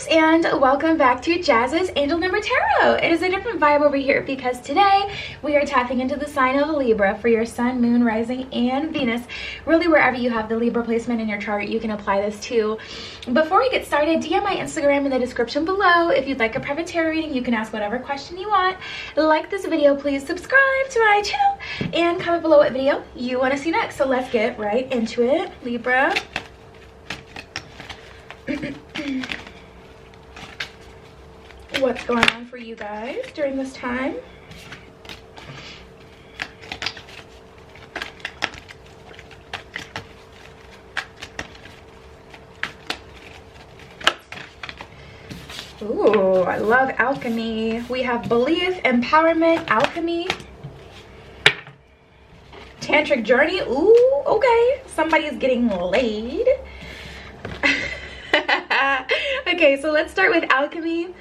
loves, and welcome back to Jazz's Angel Number Tarot. It is a different vibe over here because today we are tapping into the sign of Libra for your sun, moon, rising, and Venus. Really, wherever you have the Libra placement in your chart, you can apply this to. Before we get started, DM my Instagram in the description below. If you'd like a private tarot reading, you can ask whatever question you want. Like this video, please subscribe to my channel, and comment below what video you want to see next. So let's get right into it, Libra. What's going on for you guys during this time? Ooh, I love alchemy. We have belief, empowerment, alchemy, tantric journey. Ooh, okay. Somebody's getting laid. Okay, so let's start with alchemy.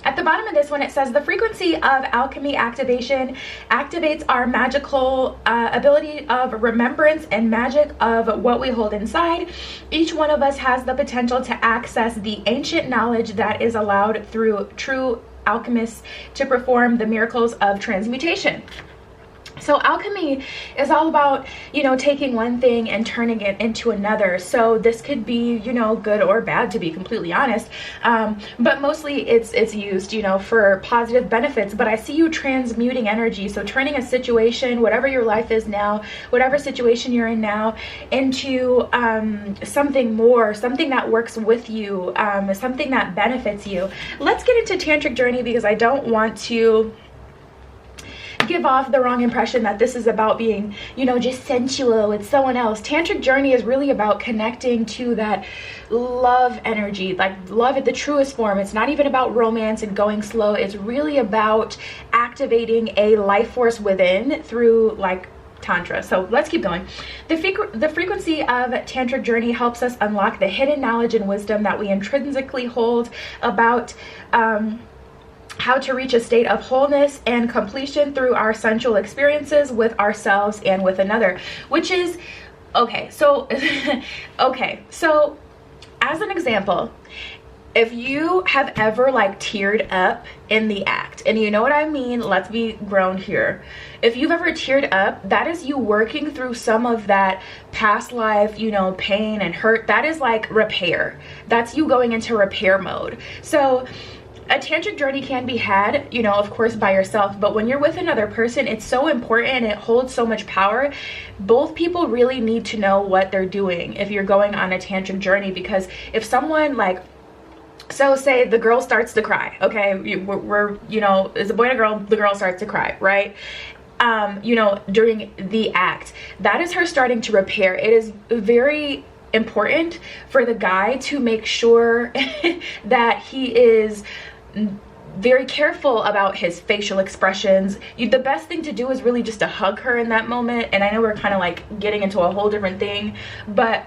At the bottom of this one, it says the frequency of alchemy activation activates our magical ability of remembrance and magic of what we hold inside. Each one of us has the potential to access the ancient knowledge that is allowed through true alchemists to perform the miracles of transmutation. So alchemy is all about, you know, taking one thing and turning it into another. So this could be, you know, good or bad, to be completely honest. But mostly it's used, you know, for positive benefits. But I see you transmuting energy. So turning a situation, whatever your life is now, whatever situation you're in now, into something more, something that works with you, something that benefits you. Let's get into tantric journey because I don't want to give off the wrong impression that this is about being, you know, just sensual with someone else. Tantric journey is really about connecting to that love energy, like love at the truest form. It's not even about romance and going slow. It's really about activating a life force within through like tantra. So let's keep going. The frequency of tantric journey helps us unlock the hidden knowledge and wisdom that we intrinsically hold about how to reach a state of wholeness and completion through our sensual experiences with ourselves and with another, which is okay. So okay, so as an example, if you have ever like teared up in the act, and you know what I mean, let's be grown here. If you've ever teared up, that is you working through some of that past life, you know, pain and hurt. That is like repair. That's you going into repair mode. So a tantric journey can be had, you know, of course, by yourself, but when you're with another person, it's so important and it holds so much power. Both people really need to know what they're doing if you're going on a tantric journey, because if someone like, so say the girl starts to cry, okay, we're you know, is a boy and a girl, the girl starts to cry, right? You know, during the act, that is her starting to repair. It is very important for the guy to make sure that he is very careful about his facial expressions. The best thing to do is really just to hug her in that moment. And I know we're kind of like getting into a whole different thing, but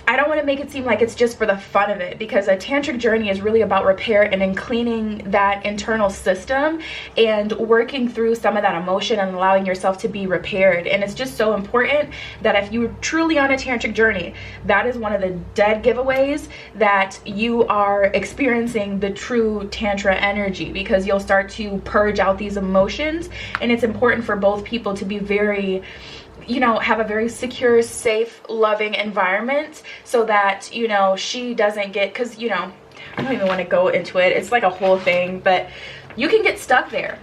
I don't want to make it seem like it's just for the fun of it, because a tantric journey is really about repair and in cleaning that internal system and working through some of that emotion and allowing yourself to be repaired. And it's just so important that if you're truly on a tantric journey, that is one of the dead giveaways that you are experiencing the true tantra energy, because you'll start to purge out these emotions. And it's important for both people to be very, you know, have a very secure, safe, loving environment, so that, you know, she doesn't get, because, you know, I don't even want to go into it. It's like a whole thing, but you can get stuck there.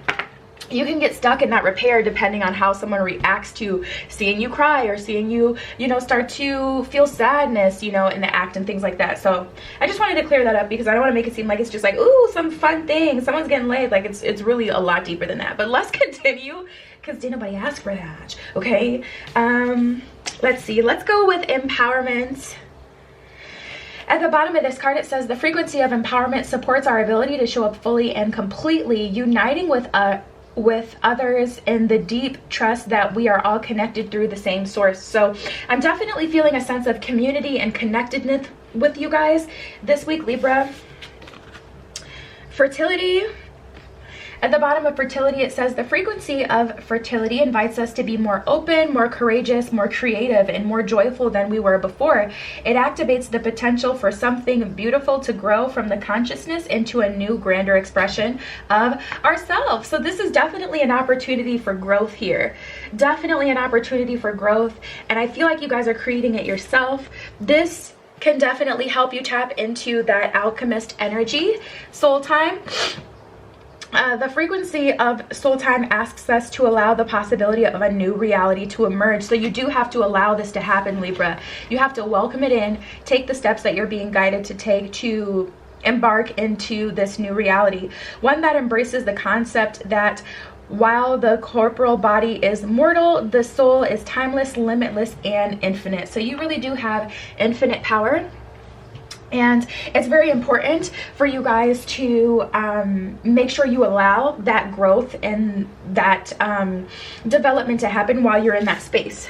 You can get stuck in that repair depending on how someone reacts to seeing you cry or seeing you, you know, start to feel sadness, you know, in the act and things like that. So I just wanted to clear that up because I don't want to make it seem like it's just like, ooh, some fun thing, someone's getting laid. Like it's really a lot deeper than that. But let's continue, because did nobody ask for that? Okay, let's see, let's go with empowerment. At the bottom of this card, it says the frequency of empowerment supports our ability to show up fully and completely, uniting with others in the deep trust that we are all connected through the same source. So I'm definitely feeling a sense of community and connectedness with you guys this week, Libra. Fertility, At the bottom of fertility, it says the frequency of fertility invites us to be more open, more courageous, more creative, and more joyful than we were before. It activates the potential for something beautiful to grow from the consciousness into a new, grander expression of ourselves. So this is definitely an opportunity for growth here. Definitely an opportunity for growth. And I feel like you guys are creating it yourself. This can definitely help you tap into that alchemist energy. Soul time. The frequency of soul time asks us to allow the possibility of a new reality to emerge. So you do have to allow this to happen, Libra. You have to welcome it in, take the steps that you're being guided to take to embark into this new reality. One that embraces the concept that while the corporal body is mortal, the soul is timeless, limitless, and infinite. So you really do have infinite power. And it's very important for you guys to make sure you allow that growth and that development to happen while you're in that space.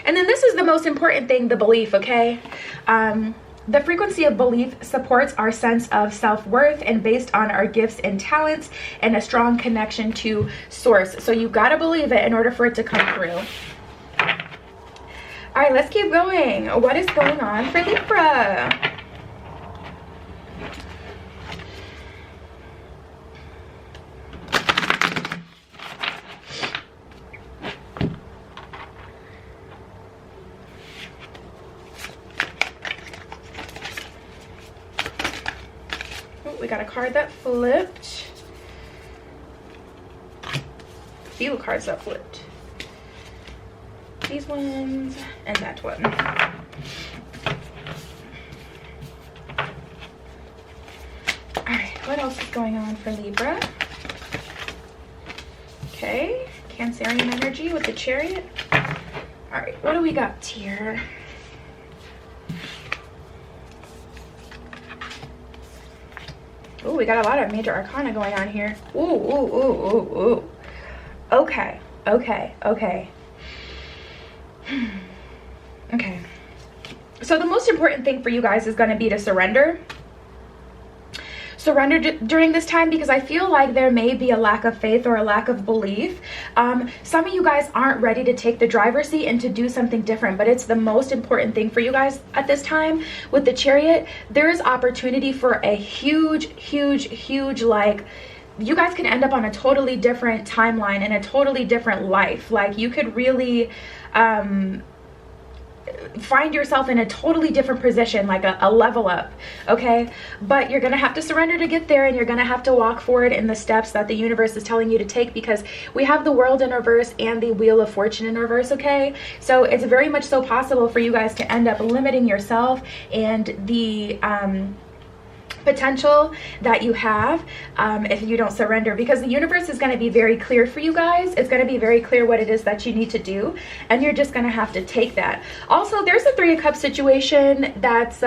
And then this is the most important thing, the belief, okay? The frequency of belief supports our sense of self-worth and based on our gifts and talents and a strong connection to source. So you gotta believe it in order for it to come through. All right, let's keep going. What is going on for Libra? We got a card that flipped. A few cards that flipped. These ones and that one. Alright, what else is going on for Libra? Okay, Cancerian energy with the Chariot. Alright, what do we got here? Oh, we got a lot of major arcana going on here. Ooh, ooh, ooh, ooh, ooh. Okay, okay, okay. Okay. So the most important thing for you guys is going to be to surrender. Surrender during this time, because I feel like there may be a lack of faith or a lack of belief. Some of you guys aren't ready to take the driver's seat and to do something different, but it's the most important thing for you guys at this time. With the Chariot, there is opportunity for a huge, huge, huge, like, you guys can end up on a totally different timeline and a totally different life. Like, you could really find yourself in a totally different position, like a level up, okay? But you're gonna have to surrender to get there, and you're gonna have to walk forward in the steps that the universe is telling you to take, because we have the World in reverse and the Wheel of Fortune in reverse, okay? So it's very much so possible for you guys to end up limiting yourself and the potential that you have if you don't surrender, because the universe is going to be very clear for you guys. It's going to be very clear what it is that you need to do, and you're just going to have to take that. Also, there's a Three of Cups situation that's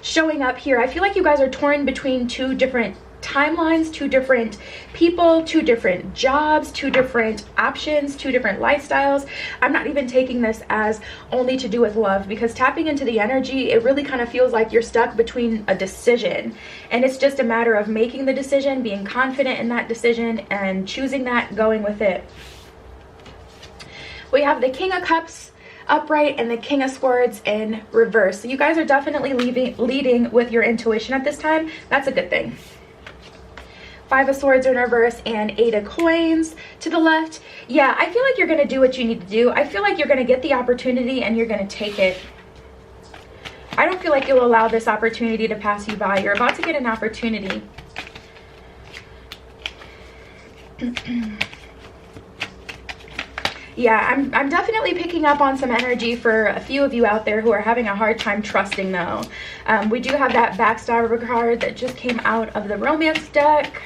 showing up here. I feel like you guys are torn between two different timelines, two different people, two different jobs, two different options, two different lifestyles. I'm not even taking this as only to do with love, because tapping into the energy, it really kind of feels like you're stuck between a decision, and it's just a matter of making the decision, being confident in that decision, and choosing that, going with it. We have the King of Cups upright and the King of Swords in reverse. So you guys are definitely leading with your intuition at this time. That's a good thing. Five of Swords in reverse and Eight of Coins to the left. Yeah, I feel like you're going to do what you need to do. I feel like you're going to get the opportunity and you're going to take it. I don't feel like you'll allow this opportunity to pass you by. You're about to get an opportunity. Yeah, I'm definitely picking up on some energy for a few of you out there who are having a hard time trusting, though. We do have that Backstabber card that just came out of the Romance deck.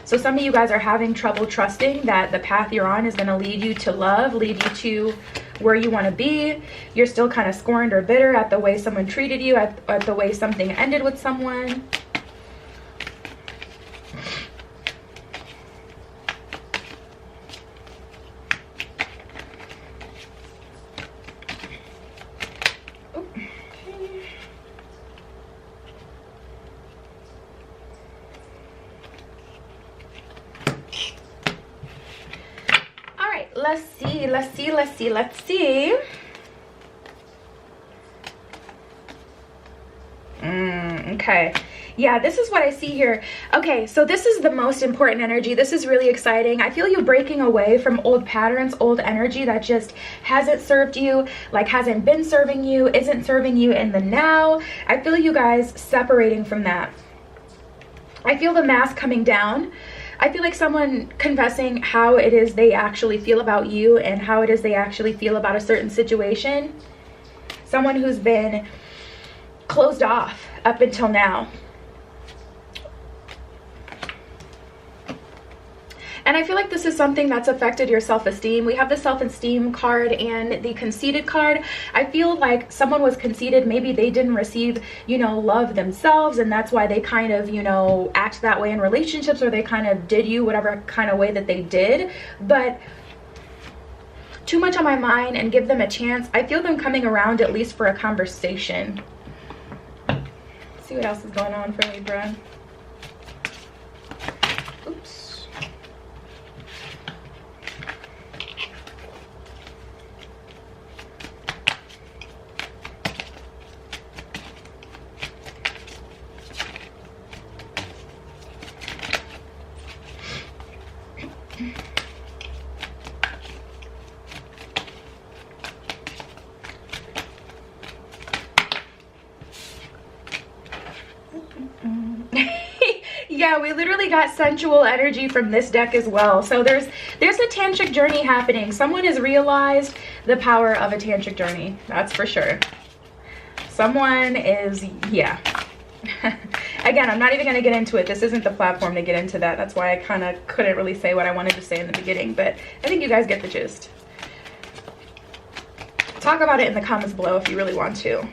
So some of you guys are having trouble trusting that the path you're on is going to lead you to love, lead you to where you want to be. You're still kind of scorned or bitter at the way someone treated you, at the way something ended with someone. Let's see, let's see, let's see, let's see. Okay. Yeah, this is what I see here. Okay, so this is the most important energy. This is really exciting. I feel you breaking away from old patterns, old energy that just hasn't served you, like hasn't been serving you, isn't serving you in the now. I feel you guys separating from that. I feel the mask coming down. I feel like someone confessing how it is they actually feel about you and how it is they actually feel about a certain situation. Someone who's been closed off up until now. And I feel like this is something that's affected your self-esteem. We have the self-esteem card and the conceited card. I feel like someone was conceited. Maybe they didn't receive, you know, love themselves, and that's why they kind of, you know, act that way in relationships, or they kind of did you whatever kind of way that they did. But too much on my mind, and give them a chance. I feel them coming around at least for a conversation. Let's see what else is going on for Libra. Oops. Yeah, we literally got sensual energy from this deck as well. So there's a tantric journey happening. Someone has realized the power of a tantric journey. That's for sure. Someone is, yeah. Again, I'm not even going to get into it. This isn't the platform to get into that. That's why I kind of couldn't really say what I wanted to say in the beginning. But I think you guys get the gist. Talk about it in the comments below if you really want to.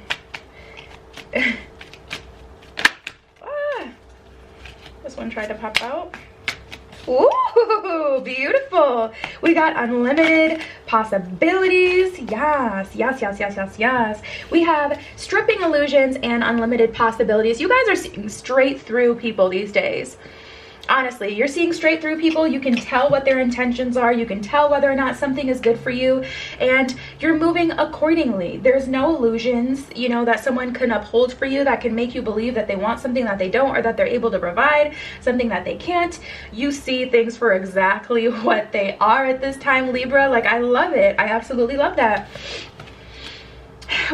This one tried to pop out. Ooh, beautiful. We got unlimited possibilities. Yes, yes, yes, yes, yes, yes. We have stripping illusions and unlimited possibilities. You guys are seeing straight through people these days. Honestly, you're seeing straight through people. You can tell what their intentions are. You can tell whether or not something is good for you, and you're moving accordingly. There's no illusions, you know, that someone can uphold for you that can make you believe that they want something that they don't, or that they're able to provide something that they can't. You see things for exactly what they are at this time, Libra. Like, I love it. I absolutely love that.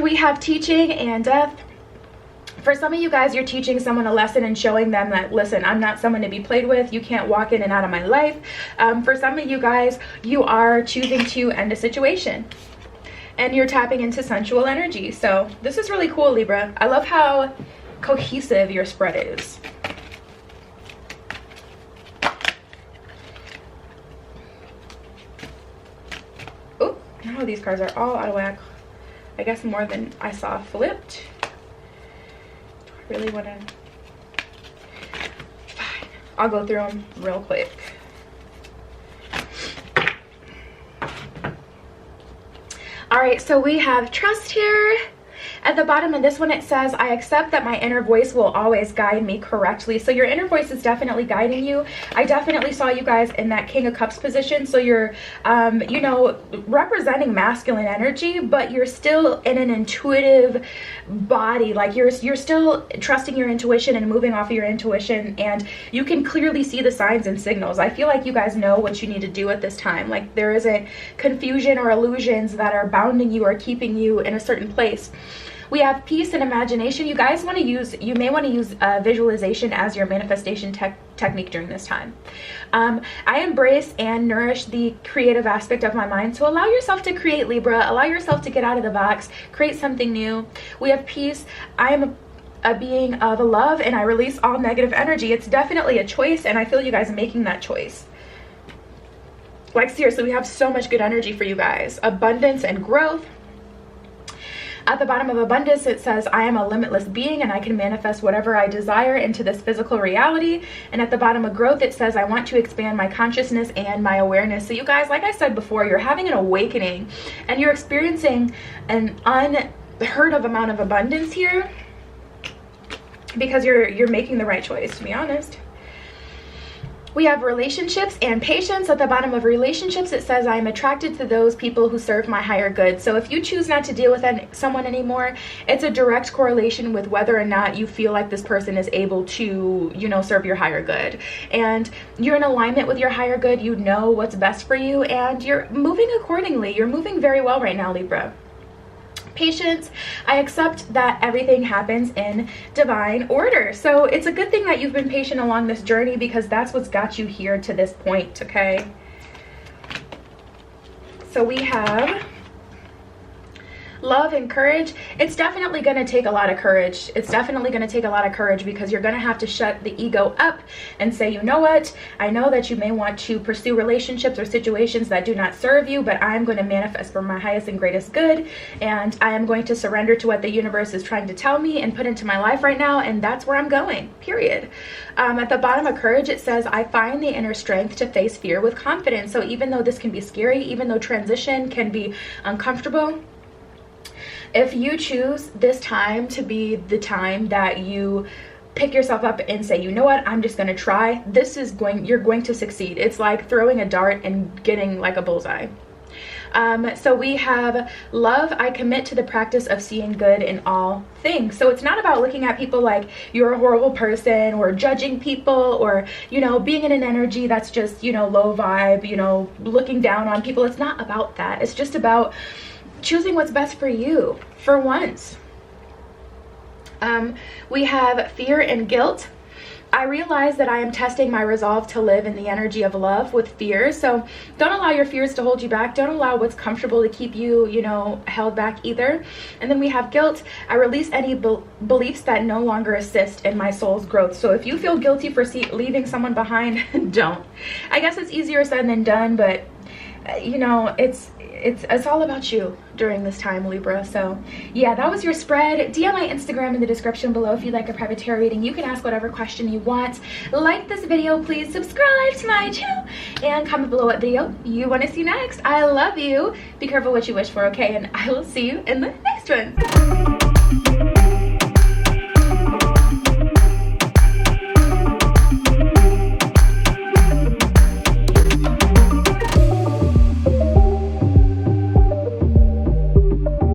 We have teaching and death. For some of you guys, you're teaching someone a lesson and showing them that, listen, I'm not someone to be played with. You can't walk in and out of my life. For some of you guys, you are choosing to end a situation, and you're tapping into sensual energy. So this is really cool, Libra. I love how cohesive your spread is. Oh, now these cards are all out of whack. I guess more than I saw flipped. Really want to, fine, I'll go through them real quick. All right, so we have trust here. At the bottom of this one, it says, I accept that my inner voice will always guide me correctly. So your inner voice is definitely guiding you. I definitely saw you guys in that King of Cups position. So you're, you know, representing masculine energy, but you're still in an intuitive body. Like you're still trusting your intuition and moving off of your intuition. And you can clearly see the signs and signals. I feel like you guys know what you need to do at this time. Like there isn't confusion or illusions that are bounding you or keeping you in a certain place. We have peace and imagination. You guys want to use, you may want to use visualization as your manifestation technique during this time. I embrace and nourish the creative aspect of my mind. So allow yourself to create, Libra. Allow yourself to get out of the box, create something new. We have peace. I am a being of love, and I release all negative energy. It's definitely a choice, and I feel you guys making that choice. Like seriously, we have so much good energy for you guys. Abundance and growth. At the bottom of abundance, it says, I am a limitless being and I can manifest whatever I desire into this physical reality. And at the bottom of growth, it says, I want to expand my consciousness and my awareness. So you guys, like I said before, you're having an awakening and you're experiencing an unheard of amount of abundance here because you're making the right choice, to be honest. We have relationships and patience. At the bottom of relationships, it says, I am attracted to those people who serve my higher good. So if you choose not to deal with someone anymore, it's a direct correlation with whether or not you feel like this person is able to, you know, serve your higher good. And you're in alignment with your higher good. You know what's best for you, and you're moving accordingly. You're moving very well right now, Libra. Patience, I accept that everything happens in divine order. So it's a good thing that you've been patient along this journey, because that's what's got you here to this point, okay? So we have love and courage. It's definitely going to take a lot of courage. It's definitely going to take a lot of courage, because you're going to have to shut the ego up and say, you know what, I know that you may want to pursue relationships or situations that do not serve you, but I'm going to manifest for my highest and greatest good, and I am going to surrender to what the universe is trying to tell me and put into my life right now, and that's where I'm going, period. At the bottom of courage, it says, I find the inner strength to face fear with confidence. So even though this can be scary, even though transition can be uncomfortable, if you choose this time to be the time that you pick yourself up and say, you know what, I'm just going to try, you're going to succeed. It's like throwing a dart and getting like a bullseye. So we have love, I commit to the practice of seeing good in all things. So it's not about looking at people like you're a horrible person, or judging people, or, you know, being in an energy that's just, you know, low vibe, you know, looking down on people. It's not about that. It's just about choosing what's best for you for once. We have fear and guilt. I realize that I am testing my resolve to live in the energy of love with fear. So don't allow your fears to hold you back. Don't allow what's comfortable to keep you, you know, held back either. And then we have guilt. I release any beliefs that no longer assist in my soul's growth. So if you feel guilty for leaving someone behind, don't. I guess it's easier said than done, but you know, it's all about you during this time, Libra. So yeah, that was your spread. DM my Instagram in the description below if you'd like a private tarot reading. You can ask whatever question you want. Like this video, please subscribe to my channel, and comment below what video you want to see next. I love you. Be careful what you wish for, okay? And I will see you in the next one.